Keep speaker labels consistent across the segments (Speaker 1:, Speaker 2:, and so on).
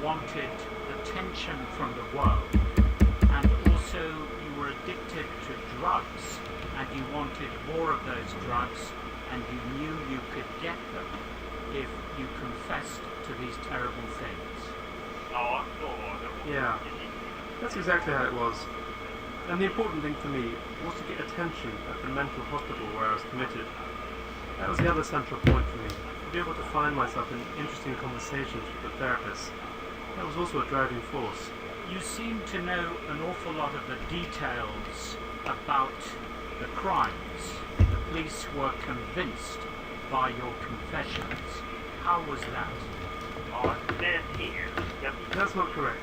Speaker 1: wanted attention from the world, and also you were addicted to drugs, and you wanted more of those drugs, and you knew you could get them if you confessed to these terrible things.
Speaker 2: Yeah, that's exactly how it was. And the important thing for me was to get attention at the mental hospital where I was committed. That was the other central point for me, to be able to find myself in interesting conversations with the therapist. That was also a driving force.
Speaker 1: You seem to know an awful lot of the details about the crimes. The police were convinced by your confessions. How was that?
Speaker 2: That's not correct.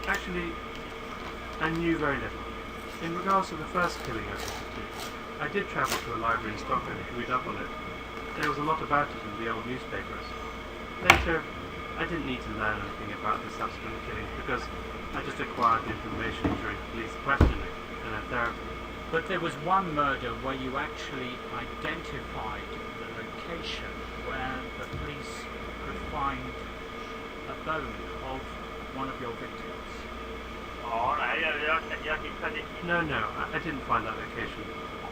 Speaker 2: Actually, I knew very little. In regards to the first killing I attempted to, I did travel to a library in Stockholm to read up on it. There was a lot about it in the old newspapers. Later, I didn't need to learn anything about the subsequent killings because I just acquired the information during police questioning and in therapy.
Speaker 1: But there was one murder where you actually identified the location where the police could find a bone of one of your victims.
Speaker 2: No, I didn't find that location.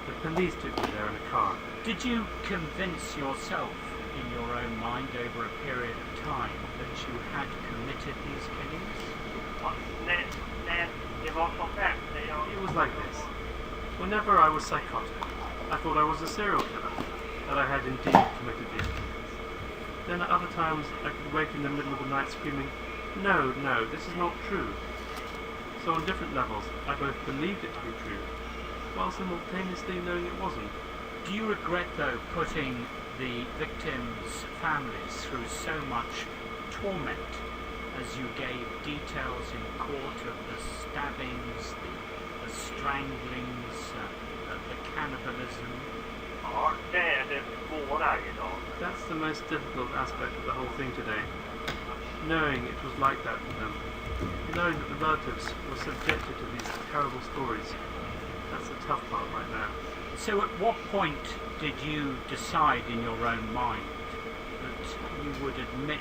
Speaker 2: The police took me there in a car.
Speaker 1: Did you convince yourself in your own mind over a period of time that you had committed these killings?
Speaker 2: It was like this. Whenever I was psychotic, I thought I was a serial killer, that I had indeed committed these killings. Then at other times, I could wake in the middle of the night screaming, no, this is not true. So on different levels, I both believed it to be true, while simultaneously knowing it wasn't.
Speaker 1: Do you regret, though, putting the victims' families through so much torment as you gave details in court of the stabbings, the stranglings, the cannibalism?
Speaker 2: That's the most difficult aspect of the whole thing today. Knowing it was like that for them. Knowing that the relatives were subjected to these terrible stories. That's the tough part right now.
Speaker 1: So at what point did you decide in your own mind that you would admit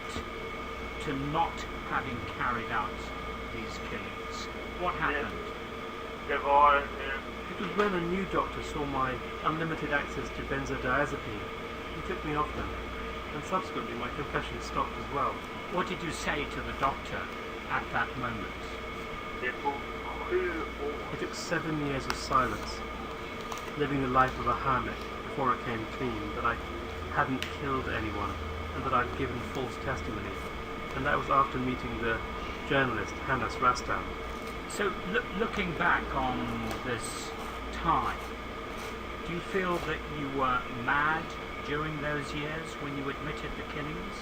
Speaker 1: to not having carried out these killings? What happened?
Speaker 2: It was when a new doctor saw my unlimited access to benzodiazepine. He took me off them, and subsequently my confession stopped as well.
Speaker 1: What did you say to the doctor at that moment?
Speaker 2: It took 7 years of silence, living the life of a hermit before it came clean that I hadn't killed anyone and that I'd given false testimony. And that was after meeting the journalist Hannes Rastam.
Speaker 1: So looking back on this time, do you feel that you were mad during those years when you admitted the killings?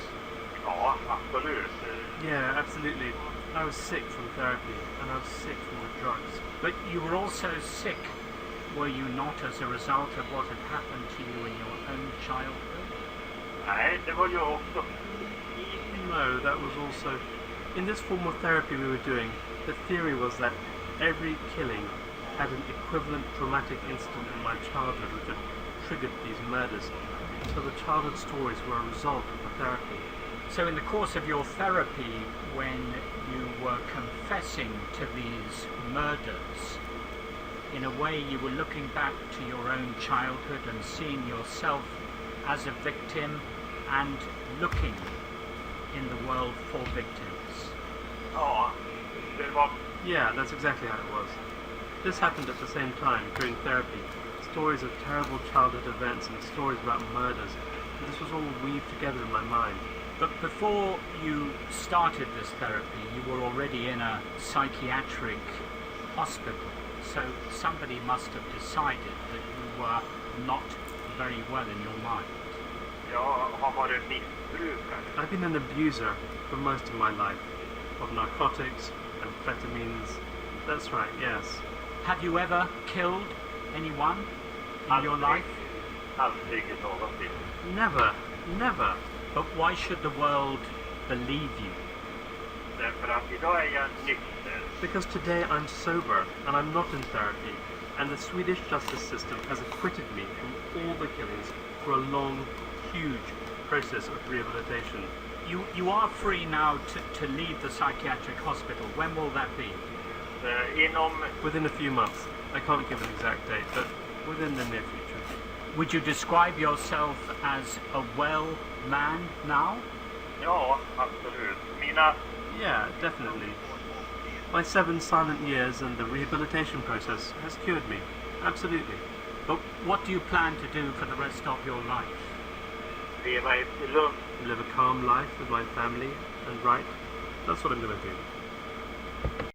Speaker 2: Yeah, absolutely. I was sick from therapy, and I was sick from the drugs.
Speaker 1: But you were also sick, were you not, as a result of what had happened to you in your own childhood?
Speaker 2: No, that was also... In this form of therapy we were doing, the theory was that every killing had an equivalent traumatic incident in my childhood which had triggered these murders. So the childhood stories were a result of the therapy.
Speaker 1: So in the course of your therapy, when you were confessing to these murders, in a way you were looking back to your own childhood and seeing yourself as a victim and looking in the world for victims.
Speaker 2: Yeah, that's exactly how it was. This happened at the same time, during therapy. Stories of terrible childhood events and stories about murders. And this was all weaved together in my mind.
Speaker 1: But before you started this therapy, you were already in a psychiatric hospital. So somebody must have decided that you were not very well in your mind.
Speaker 2: I've been an abuser for most of my life, of narcotics, amphetamines. That's right, yes.
Speaker 1: Have you ever killed anyone in your life?
Speaker 2: Never.
Speaker 1: But why should the world believe you?
Speaker 2: Because today I'm sober and I'm not in therapy, and the Swedish justice system has acquitted me from all the killings for a long, huge process of rehabilitation.
Speaker 1: You are free now to leave the psychiatric hospital. When will that be?
Speaker 2: Within a few months. I can't give an exact date, but within the near future.
Speaker 1: Would you describe yourself as a well man now?
Speaker 3: Ja, absolut.
Speaker 2: Yeah, definitely. My 7 silent years and the rehabilitation process has cured me. Absolutely.
Speaker 1: But what do you plan to do for the rest of your life?
Speaker 3: Leva ett lugnt
Speaker 2: Live a calm life with my family and write. That's what I'm going to do.